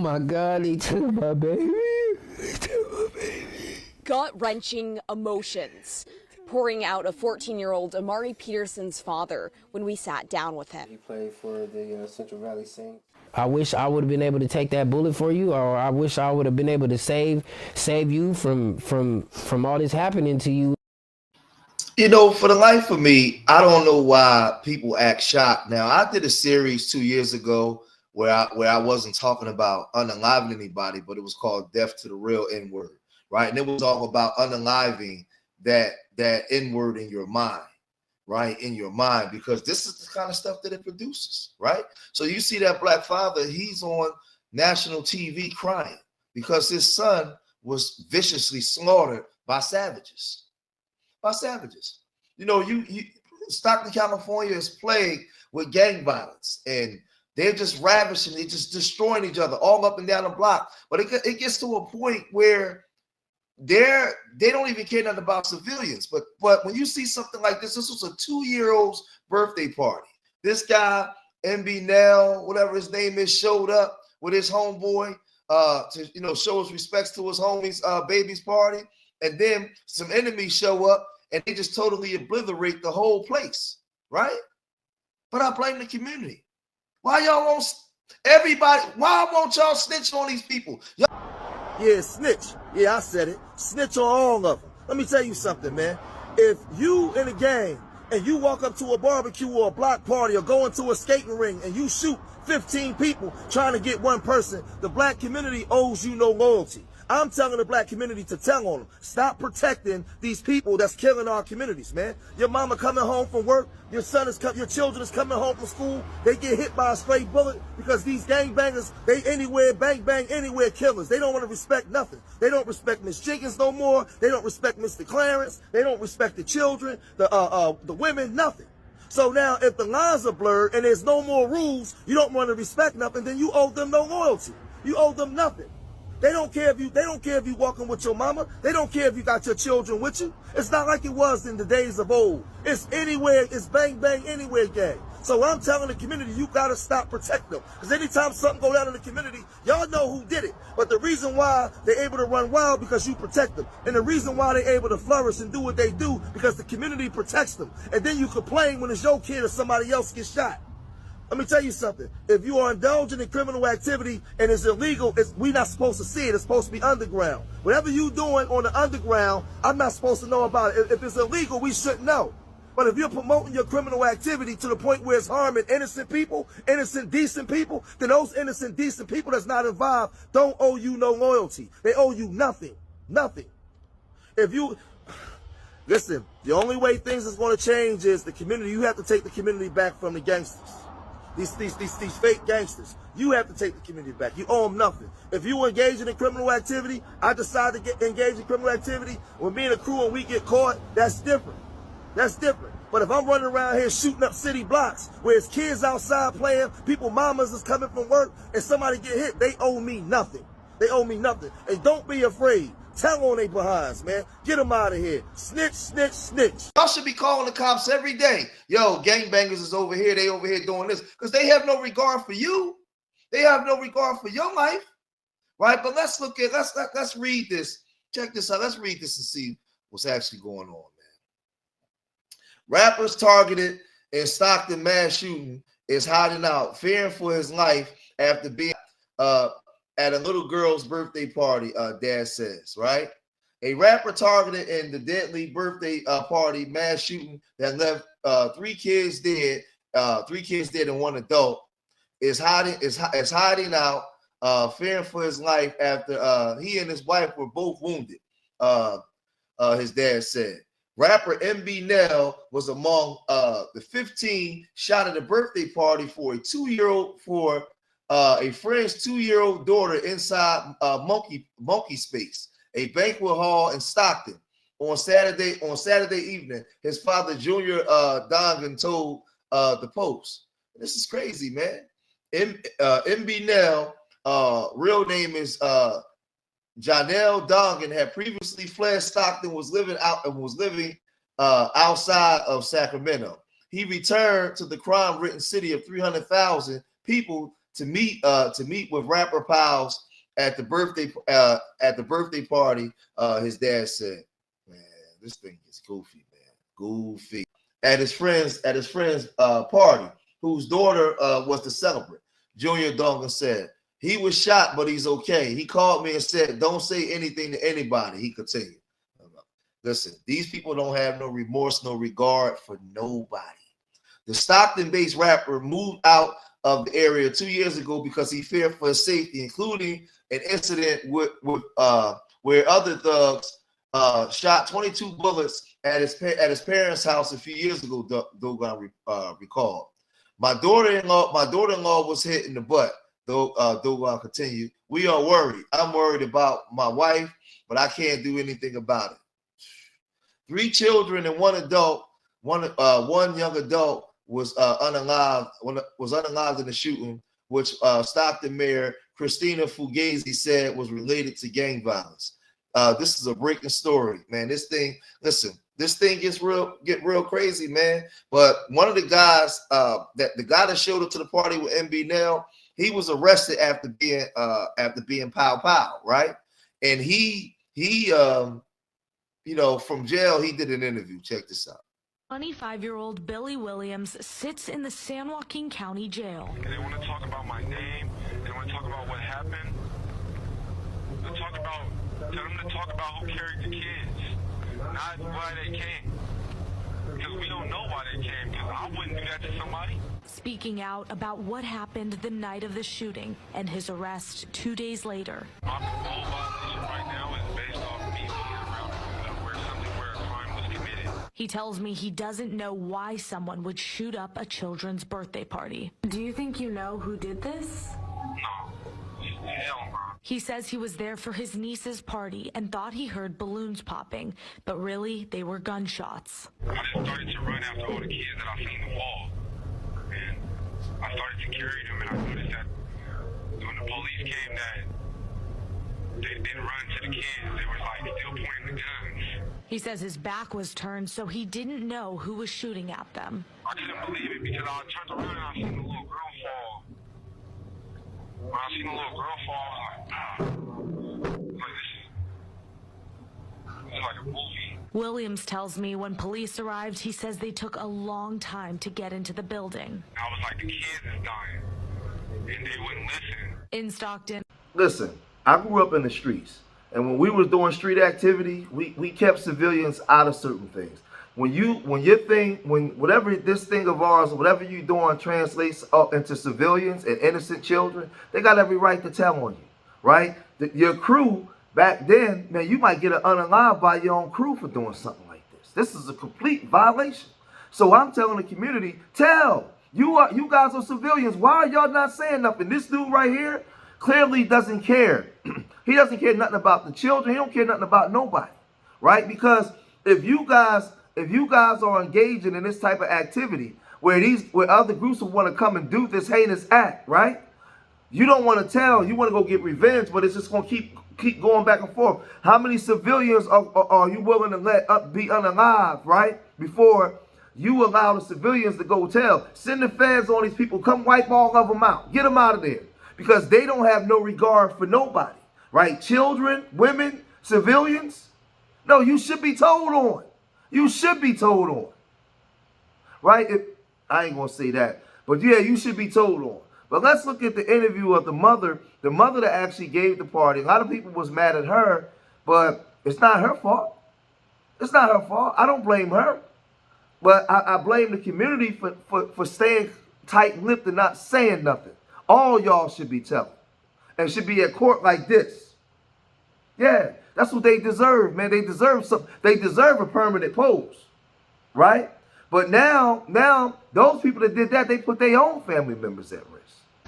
my God, he took my baby. He took my baby. Gut-wrenching emotions pouring out of 14-year-old Amari Peterson's father when we sat down with him. He played for the Central Valley Saints. I wish I would have been able to take that bullet for you, or I wish I would have been able to save you from all this happening to you. You know, for the life of me, I don't know why people act shocked. Now, I did a series 2 years ago where I wasn't talking about unaliving anybody, but it was called Death to the Real N-Word, right? And it was all about unaliving that N-word in your mind, right? In your mind, because this is the kind of stuff that it produces, right? So you see that black father, he's on national TV crying because his son was viciously slaughtered by savages. You know, Stockton, California is plagued with gang violence, and they're just ravishing, they're just destroying each other all up and down the block. But it gets to a point where they don't even care nothing about civilians. But when you see something like this was a 2-year-old's birthday party. This guy, Mbnel, whatever his name is, showed up with his homeboy to show his respects to his homie's baby's party. And then some enemies show up and they just totally obliterate the whole place, right? But I blame the community. Why y'all won't why won't y'all snitch on these people? Yeah, snitch. Yeah, I said it. Snitch on all of them. Let me tell you something, man. If you in a gang and you walk up to a barbecue or a block party or go into a skating ring and you shoot 15 people trying to get one person, the black community owes you no loyalty. I'm telling the black community to tell on them. Stop protecting these people that's killing our communities, man. Your mama coming home from work, your children is coming home from school, they get hit by a stray bullet because these gangbangers, they anywhere, bang, anywhere killers. They don't want to respect nothing. They don't respect Miss Jenkins no more. They don't respect Mr. Clarence. They don't respect the children, the women, nothing. So now if the lines are blurred and there's no more rules, you don't want to respect nothing, then you owe them no loyalty. You owe them nothing. They don't care if you walking with your mama. They don't care if you got your children with you. It's not like it was in the days of old. It's anywhere, it's bang anywhere gang. So I'm telling the community, you gotta stop protecting them. Because anytime something go down in the community, y'all know who did it. But the reason why they're able to run wild because you protect them. And the reason why they're able to flourish and do what they do because the community protects them. And then you complain when it's your kid or somebody else gets shot. Let me tell you something. If you are indulging in criminal activity and it's illegal, we're not supposed to see it. It's supposed to be underground. Whatever you doing on the underground, I'm not supposed to know about it. If it's illegal, we shouldn't know. But if you're promoting your criminal activity to the point where it's harming innocent people, innocent, decent people, then those innocent, decent people that's not involved don't owe you no loyalty. They owe you nothing. Nothing. Listen, the only way things is going to change is the community. You have to take the community back from the gangsters. These fake gangsters. You have to take the community back. You owe them nothing. If you engaging in criminal activity, I decide to engage in criminal activity, when me and the crew and we get caught, that's different. That's different. But if I'm running around here shooting up city blocks where it's kids outside playing, people mamas is coming from work, and somebody get hit, they owe me nothing. They owe me nothing. And don't be afraid. Tell on they behinds, man. Get them out of here. Snitch, snitch, snitch. Y'all should be calling the cops every day. Yo, gangbangers is over here. They over here doing this. Because they have no regard for you. They have no regard for your life. Right? But let's read this. Check this out. Let's read this and see what's actually going on, man. Rappers targeted in Stockton mass shooting is hiding out, fearing for his life after being at a little girl's birthday party, dad says, right? A rapper targeted in the deadly birthday party mass shooting that left 3 kids dead and 1 adult is hiding out, fearing for his life after he and his wife were both wounded, his dad said. Rapper Mbnel was among the 15 shot at a birthday party for a 2-year-old a friend's 2-year-old daughter inside Monkey Space, a banquet hall in Stockton on Saturday evening. His father, Junior Dongan, told the Post. This is crazy, man. Mbnel, real name is Janelle Dongan, had previously fled Stockton, was living outside of Sacramento. He returned to the crime-ridden city of 300,000 people to meet with rapper Pals at the birthday party. His dad said, "Man, this thing is goofy, man, goofy." At his friend's party, whose daughter was the celebrant, Junior Dongan said, "He was shot, but he's okay. He called me and said, 'Don't say anything to anybody.'" He continued. Listen, these people don't have no remorse, no regard for nobody. The Stockton-based rapper moved out of the area 2 years ago because he feared for his safety, including an incident where other thugs shot 22 bullets at his parents' house a few years ago. Dogon recalled. My daughter-in-law was hit in the butt. Dogon continued. "We are worried. I'm worried about my wife, but I can't do anything about it." 3 children and 1 adult. One young adult was unalived in the shooting, which Stockton Mayor Christina Fugazi said was related to gang violence. This is a breaking story, man. This thing gets real crazy, man. But one of the guys, the guy that showed up to the party with Mbnel, he was arrested after being pow, right? And he from jail, he did an interview. Check this out. 25-year-old Billy Williams sits in the San Joaquin County Jail. They want to talk about my name. They want to talk about what happened. Tell them to talk about who carried the kids, not why they came. Because we don't know why they came. Because I wouldn't do that to somebody. Speaking out about what happened the night of the shooting and his arrest 2 days later. My parole violation right now is based off me being around where a crime was committed. He tells me he doesn't know why someone would shoot up a children's birthday party. Do you think you know who did this? No. Hell no. He says he was there for his niece's party and thought he heard balloons popping, but really they were gunshots. I just started to run after all the kids that I seen in the wall. And I started to carry them, and I noticed that when the police came that they didn't run to the kids. They were still pointing the guns. He says his back was turned, so he didn't know who was shooting at them. I couldn't believe it because I turned around and I seen the little girl fall. When I seen the little girl fall, I was like, this is like a movie. Williams tells me when police arrived, he says they took a long time to get into the building. I was like, the kids is dying, and they wouldn't listen. In Stockton. Listen, I grew up in the streets, and when we was doing street activity, we kept civilians out of certain things. Whatever this thing of ours, whatever you doing translates up into civilians and innocent children, they got every right to tell on you, right? Your crew back then, man, you might get unalived by your own crew for doing something like this. This is a complete violation. So I'm telling the community, you guys are civilians. Why are y'all not saying nothing? This dude right here clearly doesn't care. He doesn't care nothing about the children. He don't care nothing about nobody, right? Because if you guys are engaging in this type of activity where other groups will want to come and do this heinous act, right? You don't want to tell, you want to go get revenge, but it's just going to keep going back and forth. How many civilians are you willing to let be unalived, right? Before you allow the civilians to go tell. Send the feds on these people. Come wipe all of them out. Get them out of there. Because they don't have no regard for nobody, right? Children, women, civilians. No, you should be told on. You should be told on, right? I ain't going to say that. But yeah, you should be told on. But let's look at the interview of the mother that actually gave the party. A lot of people was mad at her, but it's not her fault. It's not her fault. I don't blame her. But I blame the community for staying tight-lipped and not saying nothing. All y'all should be telling. And should be at court like this. Yeah. That's what they deserve, man. They deserve something. They deserve a permanent post, right? But now, those people that did that, they put their own family members at risk.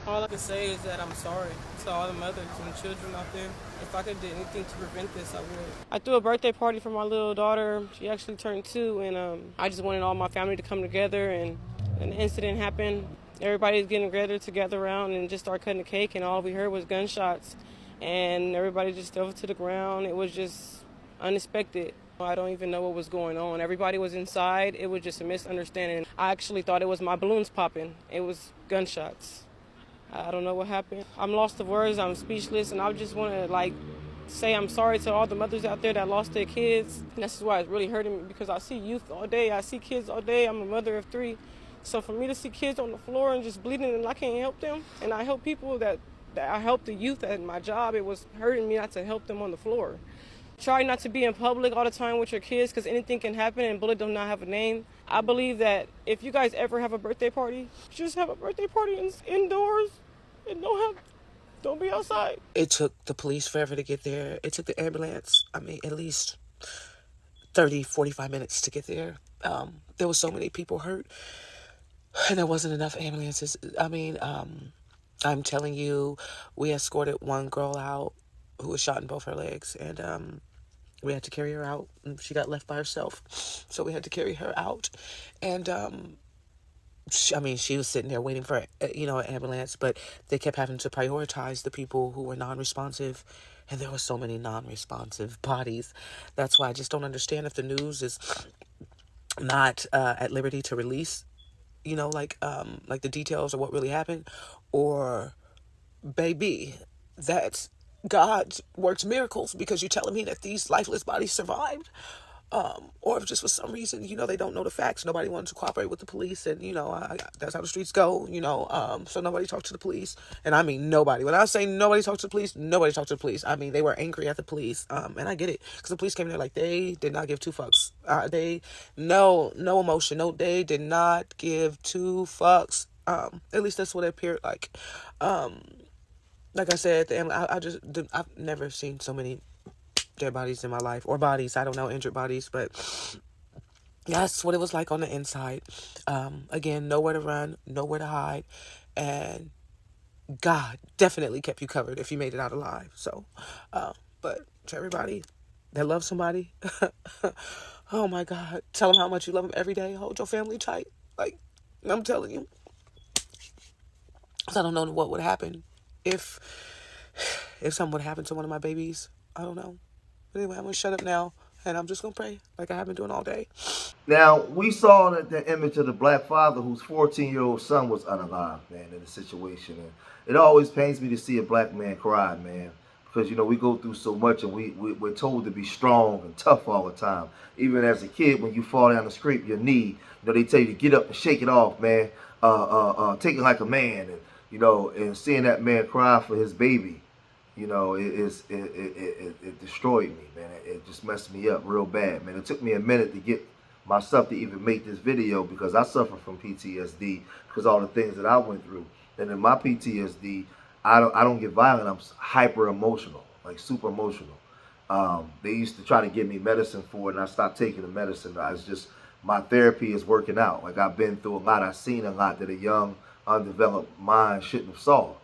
All I can say is that I'm sorry to all the mothers and children out there. If I could do anything to prevent this, I would. I threw a birthday party for my little daughter. She actually turned 2, and I just wanted all my family to come together, and an incident happened. Everybody's getting together around and just start cutting the cake, and all we heard was gunshots. And everybody just fell to the ground. It was just unexpected. I don't even know what was going on. Everybody was inside. It was just a misunderstanding. I actually thought it was my balloons popping. It was gunshots. I don't know what happened. I'm lost of words. I'm speechless, and I just want to like say I'm sorry to all the mothers out there that lost their kids. And this is why it's really hurting me, because I see youth all day. I see kids all day. I'm a mother of 3. So for me to see kids on the floor and just bleeding and I can't help them, and I help people that I help the youth at my job, it was hurting me not to help them on the floor. Try not to be in public all the time with your kids, because anything can happen and bullet do not have a name. I believe that if you guys ever have a birthday party, just have a birthday party indoors and don't be outside. It took the police forever to get there. It took the ambulance, I mean, at least 30, 45 minutes to get there. There was so many people hurt, and there wasn't enough ambulances. I mean, I'm telling you, we escorted one girl out who was shot in both her legs, and we had to carry her out. She got left by herself, so we had to carry her out. And she was sitting there waiting for an ambulance, but they kept having to prioritize the people who were non-responsive, and there were so many non-responsive bodies. That's why I just don't understand if the news is not at liberty to release, like the details of what really happened, or baby, that's God works miracles because you're telling me that these lifeless bodies survived. Or if just for some reason, they don't know the facts. Nobody wanted to cooperate with the police, and, that's how the streets go, so nobody talked to the police. And I mean, nobody. When I say nobody talked to the police, nobody talked to the police. I mean, they were angry at the police, and I get it, because the police came in there like they did not give 2 fucks. No emotion. No, they did not give 2 fucks. At least that's what it appeared like. Like I said, I've never seen so many dead bodies in my life, or bodies, I don't know, injured bodies, but that's what it was like on the inside. Again, nowhere to run, nowhere to hide, and God definitely kept you covered if you made it out alive. So, but to everybody that loves somebody, oh my God, tell them how much you love them every day. Hold your family tight. Like, I'm telling you. I don't know what would happen if something would happen to one of my babies. I don't know. But anyway, I'm going to shut up now, and I'm just going to pray like I have been doing all day. Now, we saw the image of the black father whose 14-year-old son was unalive, man, in the situation. And it always pains me to see a black man cry, man, because, we go through so much, and we're told to be strong and tough all the time. Even as a kid, when you fall down and scrape your knee, they tell you to get up and shake it off, man. Take it like a man, and seeing that man cry for his baby, it destroyed me, man. It just messed me up real bad, man. It took me a minute to get myself to even make this video, because I suffer from PTSD because all the things that I went through. And in my PTSD, I don't get violent. I'm hyper emotional, like super emotional. They used to try to give me medicine for it, and I stopped taking the medicine. My therapy is working out. Like, I've been through a lot. I've seen a lot that a young, undeveloped mind shouldn't have saw.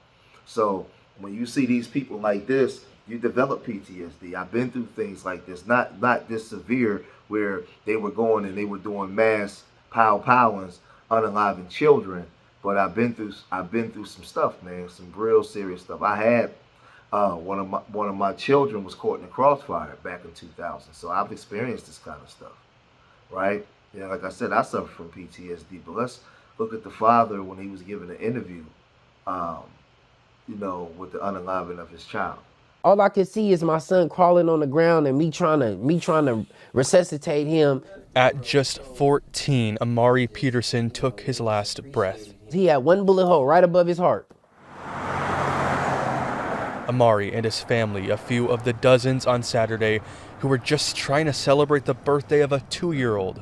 So when you see these people like this, you develop PTSD. I've been through things like this, not this severe, where they were going and they were doing mass powwowings, unaliving children. But I've been through some stuff, man, some real serious stuff. I had one of my children was caught in a crossfire back in 2000. So I've experienced this kind of stuff, right? Like I said, I suffer from PTSD. But let's look at the father when he was giving an interview, with the unaliving of his child. All I could see is my son crawling on the ground and me trying to resuscitate him. At just 14, Amari Peterson took his last breath. He had 1 bullet hole right above his heart. Amari and his family, a few of the dozens on Saturday who were just trying to celebrate the birthday of a 2-year-old.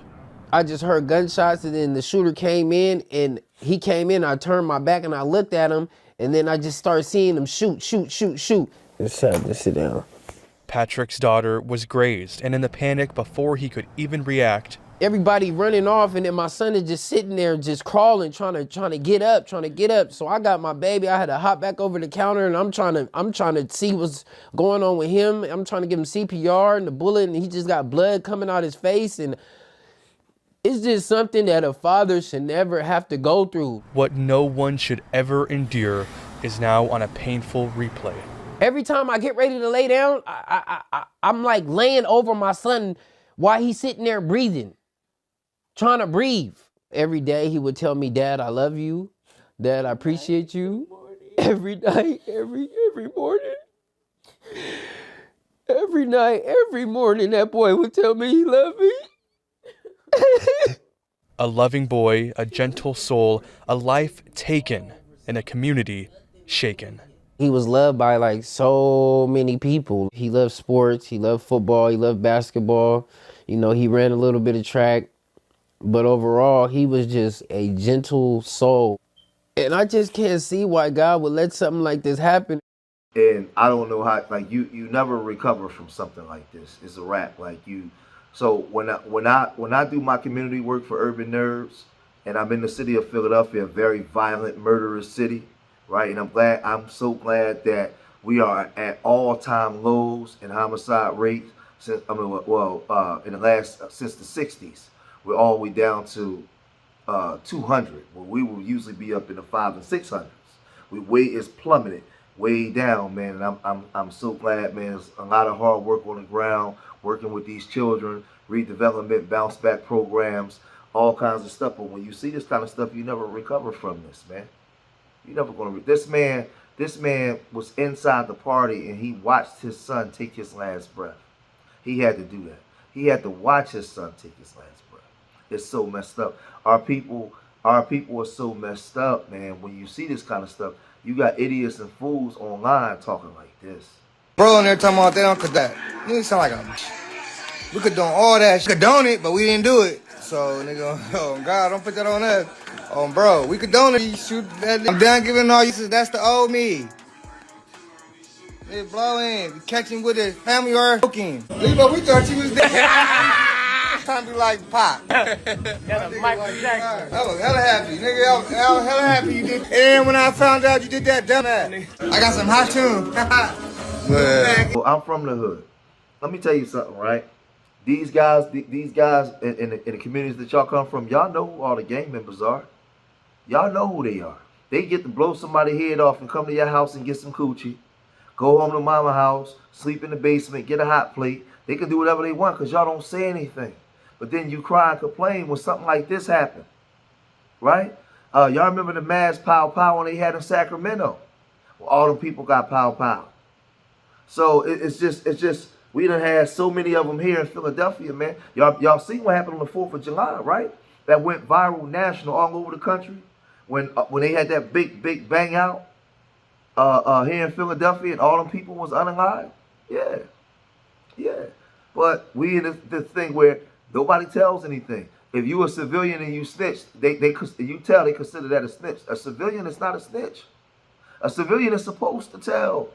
I just heard gunshots, and then the shooter came in, and he came in. I turned my back and I looked at him, and then I just started seeing him shoot. Just sit down. Patrick's daughter was grazed, and in the panic before he could even react, everybody running off, and then my son is just sitting there, just crawling, trying to get up. So I got my baby. I had to hop back over the counter, and I'm trying to see what's going on with him. I'm trying to give him CPR and the bullet, and he just got blood coming out his face, and it's just something that a father should never have to go through. What no one should ever endure is now on a painful replay. Every time I get ready to lay down, I'm like laying over my son while he's sitting there breathing, trying to breathe. Every day he would tell me, "Dad, I love you. Dad, I appreciate you." every night, every morning. Every night, every morning, that boy would tell me he loved me. A loving boy, a gentle soul, a life taken, and a community shaken. He was loved by like so many people. He loved sports, he loved football, he loved basketball. You know, he ran a little bit of track, but overall, he was just a gentle soul. And I just can't see why God would let something like this happen. And I don't know how, like, you never recover from something like this. It's a wrap. Like, you. So when I do my community work for Urban Nerves, and I'm in the city of Philadelphia, a very violent, murderous city, right? And I'm so glad that we are at all-time lows in homicide rates since in the last since the 60s. We're all the way down to 200, where we will usually be up in the 500s and 600s. Weight is plummeted way down, man. And I'm so glad, man. There's a lot of hard work on the ground, working with these children, redevelopment, bounce back programs, all kinds of stuff. But when you see this kind of stuff, you never recover from this, man. You're never gonna. This man was inside the party and he watched his son take his last breath. He had to do that. He had to watch his son take his last breath. It's so messed up. Our people are so messed up, man. When you see this kind of stuff, you got idiots and fools online talking like this. Bro, and they're talking about they don't condone. You sound like a. We condone all that. Condone it, but we didn't do it. So, nigga, oh God, don't put that on us. Oh, bro, we condone it. You shoot that. I'm done giving all uses. That's the old me. They blow in. Catch him with his family or cooking. Lebo, we thought you was dead. Time to be like Pop. That was Michael Jackson. I was hella happy, nigga. I was hella happy you did. And when I found out you did that dumbass, I got some hot tunes. Well, I'm from the hood. Let me tell you something, right? These guys in the communities that y'all come from, y'all know who all the gang members are. Y'all know who they are. They get to blow somebody's head off and come to your house and get some coochie. Go home to mama's house, sleep in the basement, get a hot plate. They can do whatever they want because y'all don't say anything. But then you cry and complain when something like this happened, right? Y'all remember the mass pow pow when they had in Sacramento? Well, all the people got pow pow. So it's just we done had so many of them here in Philadelphia, man. Y'all seen what happened on the 4th of July, right? That went viral, national, all over the country when they had that big bang out here in Philadelphia and all them people was unalive. Yeah. But we in this thing where nobody tells anything. If you a civilian and you snitch, they consider that a snitch. A civilian is not a snitch. A civilian is supposed to tell.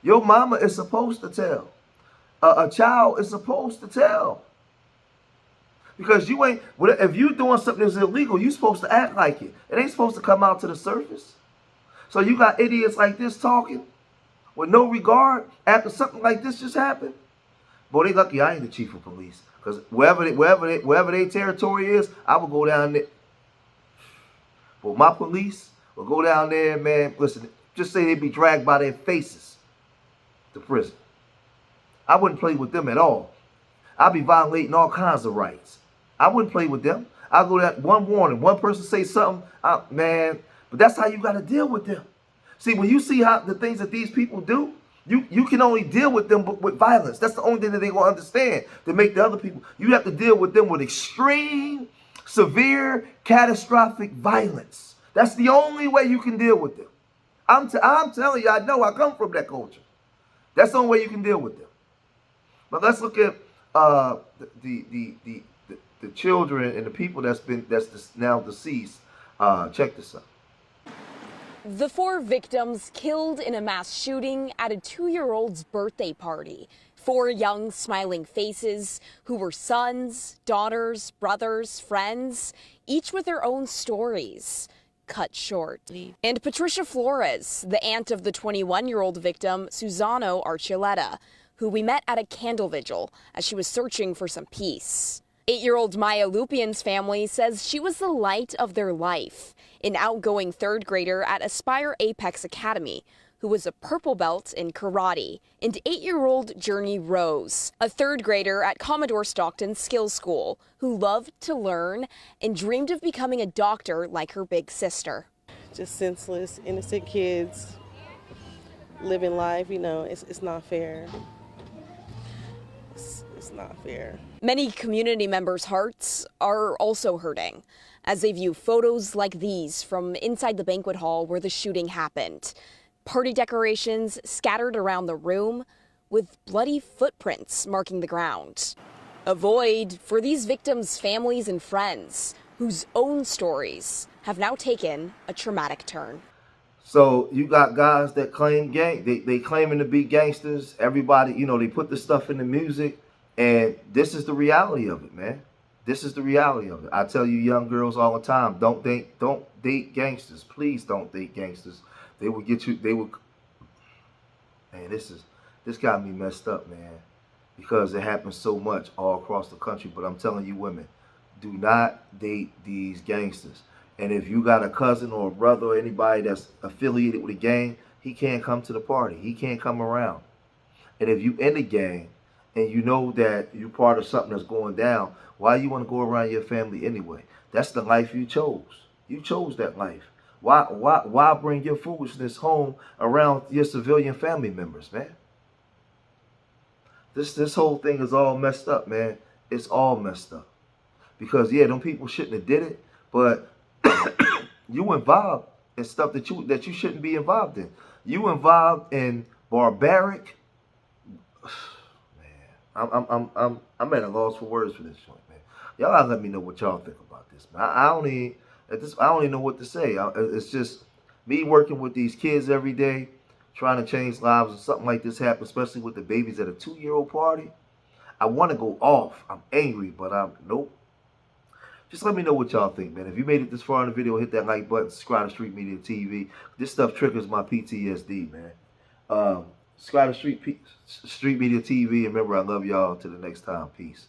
Your mama is supposed to tell. A child is supposed to tell. Because you ain't, if you doing something that's illegal, you supposed to act like it. It ain't supposed to come out to the surface. So you got idiots like this talking with no regard after something like this just happened. Boy, they lucky I ain't the chief of police. Because wherever their territory is, I will go down there. But my police will go down there, man. Listen, just say they be dragged by their faces to prison. I wouldn't play with them at all. I'd be violating all kinds of rights. I wouldn't play with them. I'll go that one warning. One person say something, man. But that's how you got to deal with them. See, when you see how the things that these people do, you can only deal with them with violence. That's the only thing that they're going to understand to make the other people. You have to deal with them with extreme, severe, catastrophic violence. That's the only way you can deal with them. I'm telling you, I know I come from that culture. That's the only way you can deal with them. But let's look at the children and the people that's now deceased. Check this out. The 4 victims killed in a mass shooting at a 2-year-old's birthday party. 4 young, smiling faces who were sons, daughters, brothers, friends, each with their own stories. Cut short. And Patricia Flores, the aunt of the 21-year-old victim, Susano Archuleta, who we met at a candle vigil as she was searching for some peace. 8-year-old Maya Lupian's family says she was the light of their life, an outgoing 3rd grader at Aspire Apex Academy, who was a purple belt in karate, and 8-year-old Journey Rose, a 3rd grader at Commodore Stockton Skills School, who loved to learn and dreamed of becoming a doctor like her big sister. just senseless, innocent kids living life. You know, it's not fair. It's not fair. Many community members' hearts are also hurting as they view photos like these from inside the banquet hall where the shooting happened. Party decorations scattered around the room with bloody footprints marking the ground. A void for these victims' families and friends whose own stories have now taken a traumatic turn. So you got guys that claim they claiming to be gangsters. Everybody, you know, they put the stuff in the music, and this is the reality of it, man. This is the reality of it. I tell you young girls all the time, don't date gangsters. Please don't date gangsters. They will get you, man, this got me messed up, man. Because it happens so much all across the country. But I'm telling you women, do not date these gangsters. And if you got a cousin or a brother or anybody that's affiliated with a gang, he can't come to the party. He can't come around. And if you in the gang and you know that you're part of something that's going down, why you want to go around your family anyway? That's the life you chose. You chose that life. Why bring your foolishness home around your civilian family members, man? This whole thing is all messed up, man. It's all messed up. Because yeah, them people shouldn't have did it, but you involved in stuff that you shouldn't be involved in. You involved in barbaric. Man, I'm at a loss for words for this joint, man. Y'all gotta let me know what y'all think about this, man. I don't even know what to say. It's just me working with these kids every day, trying to change lives, and something like this happens, especially with the babies at a 2-year-old party. I want to go off. I'm angry, but nope. Just let me know what y'all think, man. If you made it this far in the video, hit that like button, subscribe to Street Media TV. This stuff triggers my PTSD, man. Subscribe to Street Media TV, and remember, I love y'all. Till the next time, peace.